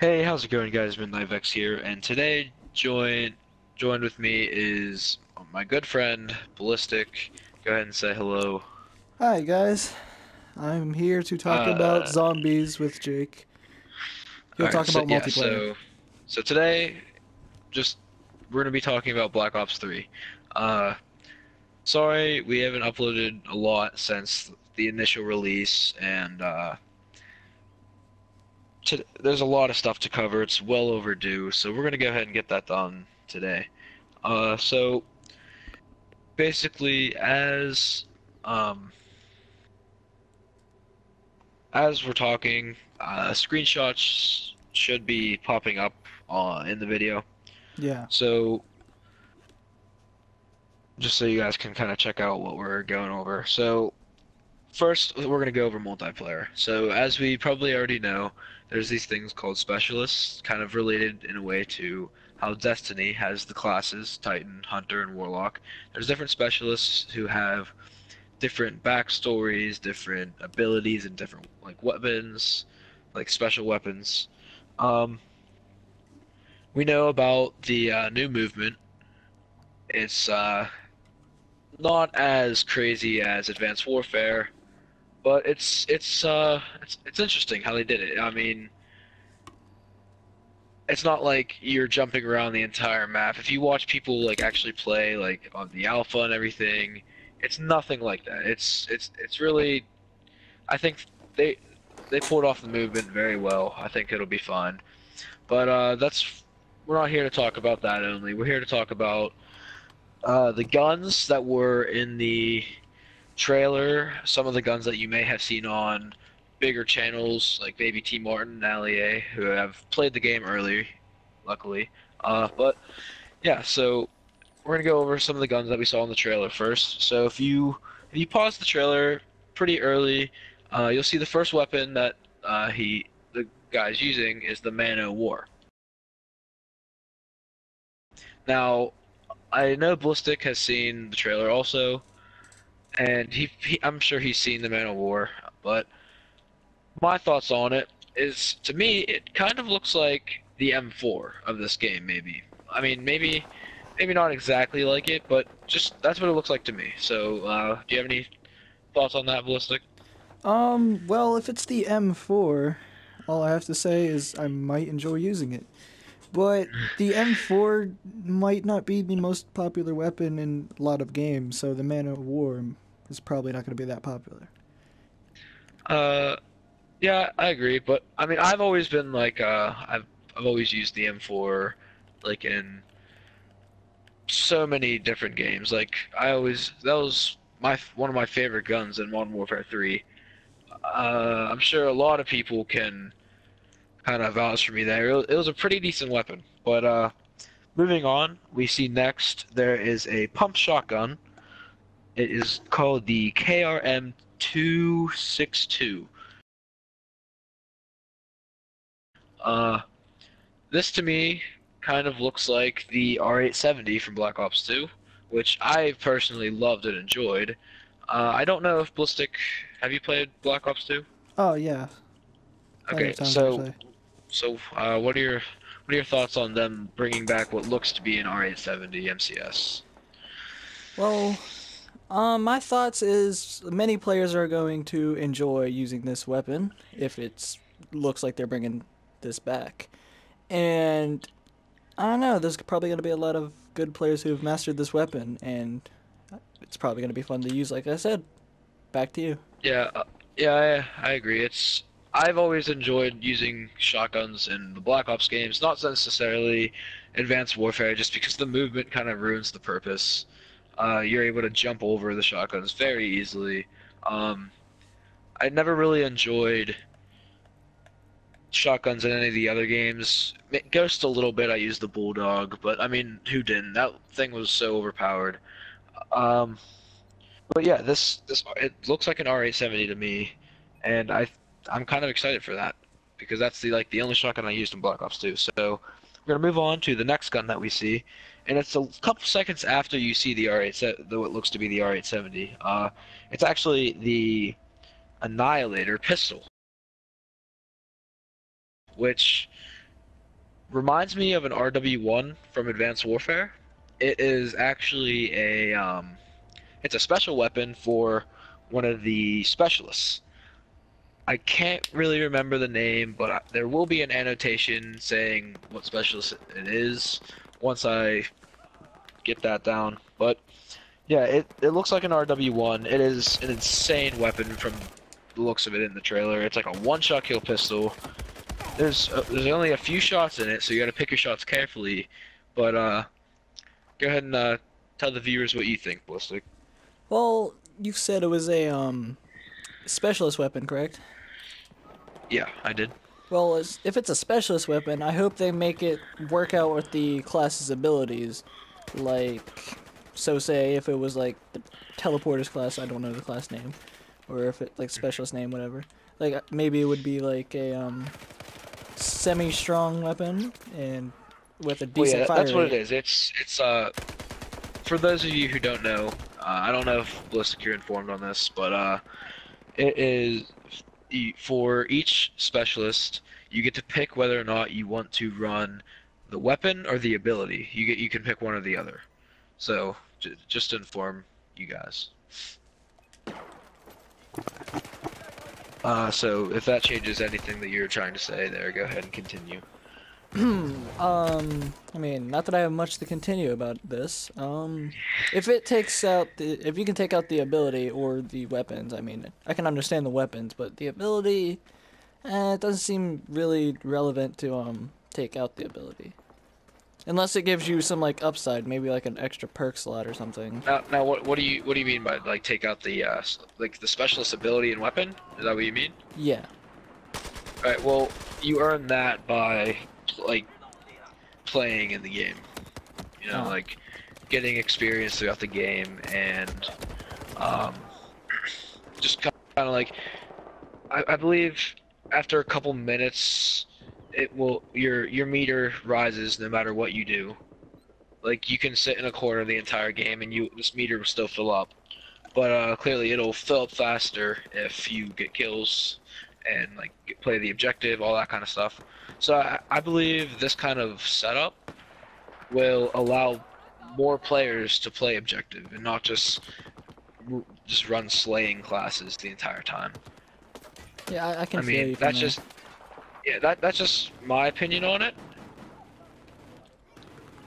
Hey, how's it going, guys? Midnightvex here, and today joined with me is my good friend Ballistic. Go ahead and say hello. Hi guys, I'm here to talk about Uh, zombies with Jake. all He'll right, talk so about yeah, multiplayer. so today just we're gonna be talking about Black Ops 3. Uh, Sorry we haven't uploaded a lot since the initial release, and there's a lot of stuff to cover. It's well overdue, so we're gonna go ahead and get that done today. So basically, um, as we're talking, screenshots should be popping up in the video. Yeah, So just so you guys can kind of check out what we're going over. So first, we're going to go over multiplayer. So as we probably already know, there's these things called specialists, kind of related in a way to how Destiny has the classes, Titan, Hunter, and Warlock. There's different specialists who have different backstories, different abilities, and different like weapons, like special weapons. Um, we know about the new movement. It's not as crazy as Advanced Warfare, but it's interesting how they did it. I mean, it's not like you're jumping around the entire map. If you watch people like actually play like on the alpha and everything, it's nothing like that. It's really I think they they pulled off the movement very well. I think it'll be fine. But that's we're not here to talk about that only. We're here to talk about the guns that were in the trailer. Some of the guns that you may have seen on bigger channels like Baby T Martin and Allie, who have played the game early, luckily. But yeah, so we're gonna go over some of the guns that we saw in the trailer first. So if you pause the trailer pretty early, you'll see the first weapon that the guy's using is the Man O' War. Now I know Ballistic has seen the trailer also, and I'm sure he's seen the Man O' War, but my thoughts on it is, to me, it kind of looks like the M4 of this game, maybe. I mean, maybe not exactly like it, but just that's what it looks like to me. So, do you have any thoughts on that, Ballistic? well, if it's the M4, all I have to say is I might enjoy using it. But the M4 might not be the most popular weapon in a lot of games, so the Man of War is probably not going to be that popular. Uh, yeah, I agree, but I mean, I've always been like, I've always used the M4, like in so many different games. Like, that was my one of my favorite guns in Modern Warfare 3. I'm sure a lot of people can kind of vouch for me there. It was a pretty decent weapon. But moving on, we see next there is a pump shotgun. It is called the KRM 262. Uh, this to me kind of looks like the R870 from Black Ops 2, which I personally loved and enjoyed. I don't know if Ballistic, have you played Black Ops 2? Oh, yeah, plenty Okay, of times actually. what are your thoughts on them bringing back what looks to be an R870 MCS? Well, my thoughts is many players are going to enjoy using this weapon if it looks like they're bringing this back. And I don't know, there's probably going to be a lot of good players who have mastered this weapon, and it's probably going to be fun to use, like I said. Back to you. Yeah, yeah, I agree. I've always enjoyed using shotguns in the Black Ops games, not necessarily Advanced Warfare, just because the movement kind of ruins the purpose. You're able to jump over the shotguns very easily. Um, I never really enjoyed shotguns in any of the other games. Ghost a little bit. I used the Bulldog, but I mean, who didn't? That thing was so overpowered. Um, but yeah, this it looks like an R870 to me, and I'm kind of excited for that because that's the only shotgun I used in Black Ops 2. So we're gonna move on to the next gun that we see, and it's a couple seconds after you see the R8, though it looks to be the R870. It's actually the Annihilator pistol, which reminds me of an RW1 from Advanced Warfare. It is actually it's a special weapon for one of the specialists. I can't really remember the name, but there will be an annotation saying what specialist it is once I get that down. But yeah, it looks like an RW1. It is an insane weapon from the looks of it in the trailer. It's like a one-shot kill pistol. There's only a few shots in it, so you got to pick your shots carefully. But go ahead and tell the viewers what you think, Ballistic. Well, you said it was a specialist weapon, correct? Yeah, I did. Well, if it's a specialist weapon, I hope they make it work out with the class's abilities. Like, so say if it was like the teleporter's class, I don't know the class name, or if it like specialist name, whatever. Like maybe it would be like a semi-strong weapon and with a decent fire that's what rate. it is. It's for those of you who don't know, I don't know if Ballistic you're informed on this, but it is for each specialist, you get to pick whether or not you want to run the weapon or the ability. You can pick one or the other. So just to inform you guys. So if that changes anything that you're trying to say there, go ahead and continue. I mean, not that I have much to continue about this. If it takes out if you can take out the ability or the weapons, I mean, I can understand the weapons, but the ability, it doesn't seem really relevant to take out the ability. Unless it gives you some like upside, maybe like an extra perk slot or something. Now what do you mean by like take out the like the specialist ability and weapon? Is that what you mean? Yeah. All right. Well, you earn that by like playing in the game. You know, like getting experience throughout the game and just kind of like I believe after a couple minutes it will your meter rises no matter what you do. Like you can sit in a corner the entire game and this meter will still fill up. But clearly it'll fill up faster if you get kills and like play the objective, all that kind of stuff. So I believe this kind of setup will allow more players to play objective and not just run slaying classes the entire time. Yeah, I can I feel mean, you from there. that's just my opinion on it.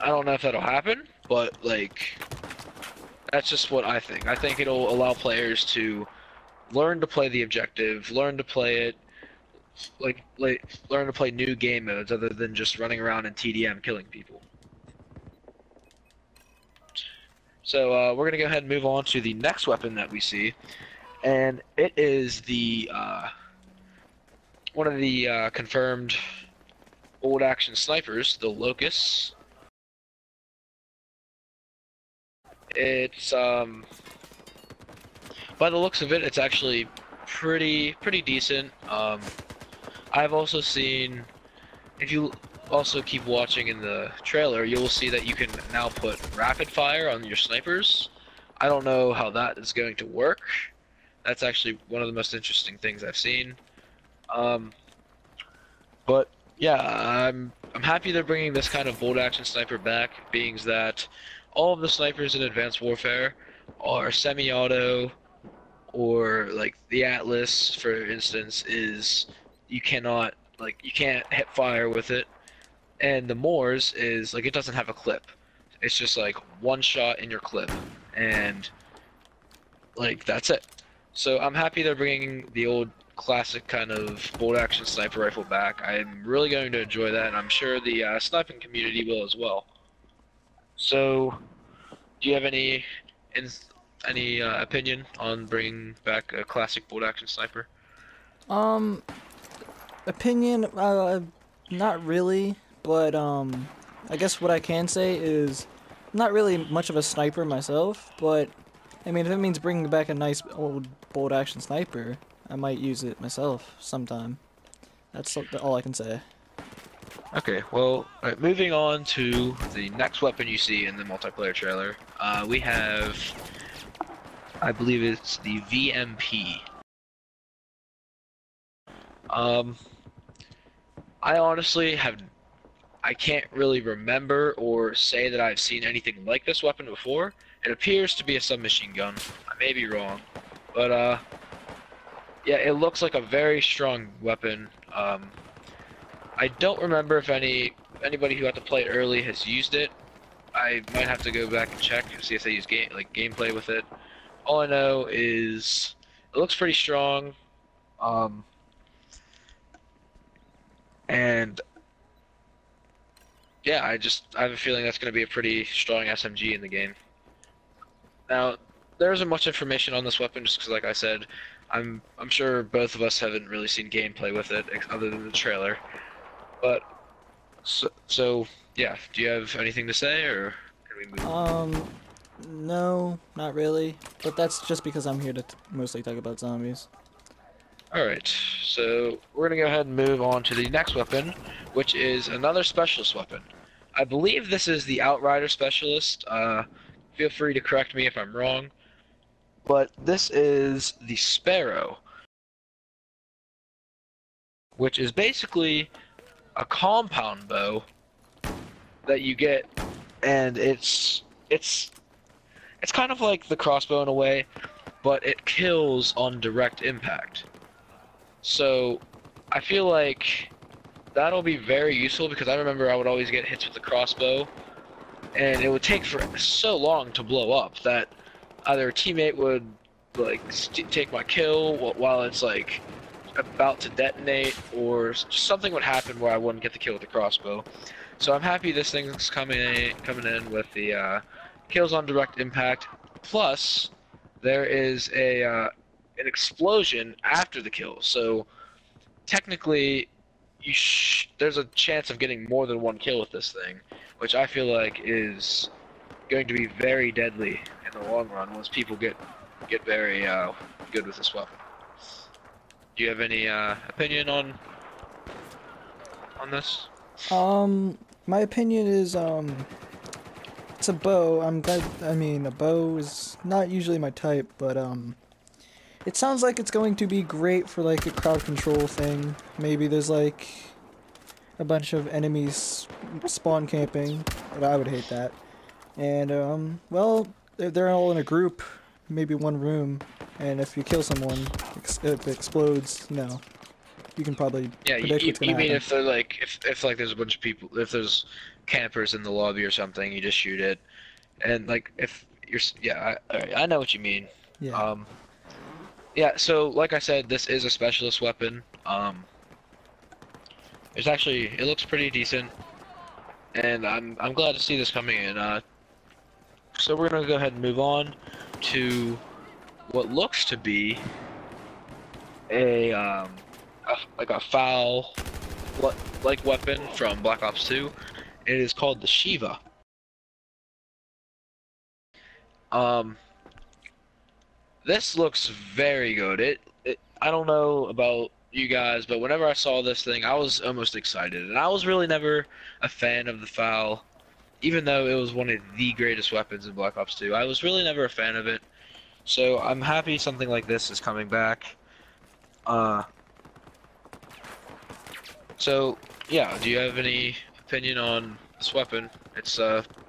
I don't know if that'll happen, but like that's just what I think. I think it'll allow players to learn to play the objective, learn to play it, like learn to play new game modes other than just running around in TDM killing people. So we're gonna go ahead and move on to the next weapon that we see, and it is the one of the confirmed bolt action snipers, the Locust. It's by the looks of it, it's actually pretty decent. I've also seen, if you also keep watching in the trailer, you will see that you can now put rapid fire on your snipers. I don't know how that is going to work. That's actually one of the most interesting things I've seen. But yeah, I'm happy they're bringing this kind of bolt action sniper back, being that all of the snipers in Advanced Warfare are semi-auto, or like the Atlas, for instance, is you can't hit fire with it, and the Moors is like it doesn't have a clip. It's just like one shot in your clip, and like that's it. So I'm happy they're bringing the old classic kind of bolt action sniper rifle back. I'm really going to enjoy that, and I'm sure the sniping community will as well. So, do you have any opinion on bringing back a classic bolt action sniper? Opinion, not really, but I guess what I can say is I'm not really much of a sniper myself, but I mean if it means bringing back a nice old bolt action sniper, I might use it myself sometime. That's all I can say. Okay, well, alright, moving on to the next weapon you see in the multiplayer trailer. We have, I believe it's the VMP. I honestly I can't really remember or say that I've seen anything like this weapon before. It appears to be a submachine gun. I may be wrong, but yeah, it looks like a very strong weapon. I don't remember if anybody who had to play it early has used it. I might have to go back and check and see if they use gameplay with it. All I know is it looks pretty strong, and yeah, I have a feeling that's going to be a pretty strong SMG in the game. Now, there isn't much information on this weapon, just because, like I said, I'm sure both of us haven't really seen gameplay with it other than the trailer. But so yeah, do you have anything to say, or can we move? No, not really. But that's just because I'm here to mostly talk about zombies. Alright, so we're gonna go ahead and move on to the next weapon, which is another specialist weapon. I believe this is the Outrider Specialist. Feel free to correct me if I'm wrong. But this is the Sparrow, which is basically a compound bow that you get, and it's kind of like the crossbow in a way, but it kills on direct impact. So I feel like that'll be very useful, because I remember I would always get hits with the crossbow, and it would take for so long to blow up that either a teammate would like take my kill while it's like about to detonate, or something would happen where I wouldn't get the kill with the crossbow. So I'm happy this thing's coming in with the kills on direct impact. Plus, there is an explosion after the kill. So technically, there's a chance of getting more than one kill with this thing, which I feel like is going to be very deadly in the long run once people get very good with this weapon. Do you have any opinion on this? My opinion is it's a bow. I'm glad. I mean, a bow is not usually my type, but it sounds like it's going to be great for like a crowd control thing. Maybe there's like a bunch of enemies spawn camping, but I would hate that. And well, they're all in a group, maybe one room, and if you kill someone, it explodes. You know, you can probably predict what's gonna you mean happen. if they're like if like there's a bunch of people, if there's campers in the lobby or something, you just shoot it, and like if you're I know what you mean. Yeah. Yeah, so like I said, this is a specialist weapon. It looks pretty decent, and I'm glad to see this coming in. So we're gonna go ahead and move on to what looks to be like a foul like weapon from Black Ops 2. It is called the Shiva. This looks very good. I don't know about you guys, but whenever I saw this thing, I was almost excited, and I was really never a fan of the foul. Even though it was one of the greatest weapons in Black Ops 2, I was really never a fan of it. So I'm happy something like this is coming back. So yeah, do you have any opinion on this weapon? It's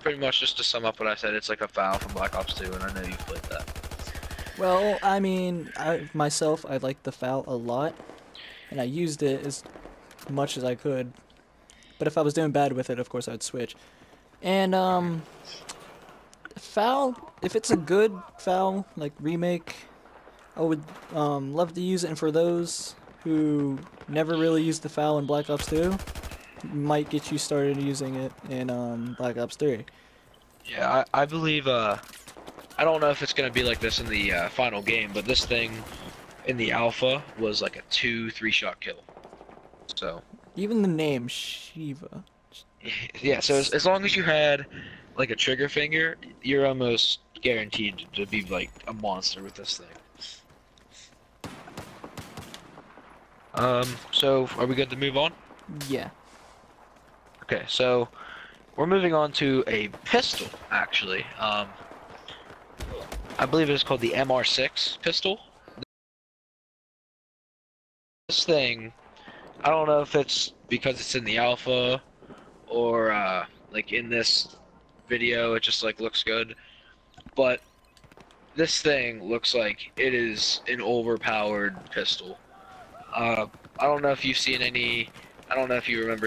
pretty much just to sum up what I said. It's like a foul from Black Ops 2, and I know you've played that. Well, I mean, I like the foul a lot, and I used it as much as I could. But if I was doing bad with it, of course I'd switch. And foul, if it's a good foul like remake, I would love to use it. And for those who never really used the foul in Black Ops 2, might get you started using it in Black Ops 3. Yeah, I believe I don't know if it's gonna be like this in the final game, but this thing in the alpha was like a 2-3 shot kill. So Even the name Shiva. yeah, so as long as you had like a trigger finger, you're almost guaranteed to be like a monster with this thing. So are we good to move on? Yeah. Okay, so we're moving on to a pistol, actually. I believe it's called the MR6 pistol. This thing, I don't know if it's because it's in the alpha or like in this video, it just like looks good. But this thing looks like it is an overpowered pistol. I don't know if you've seen any. I don't know if you remember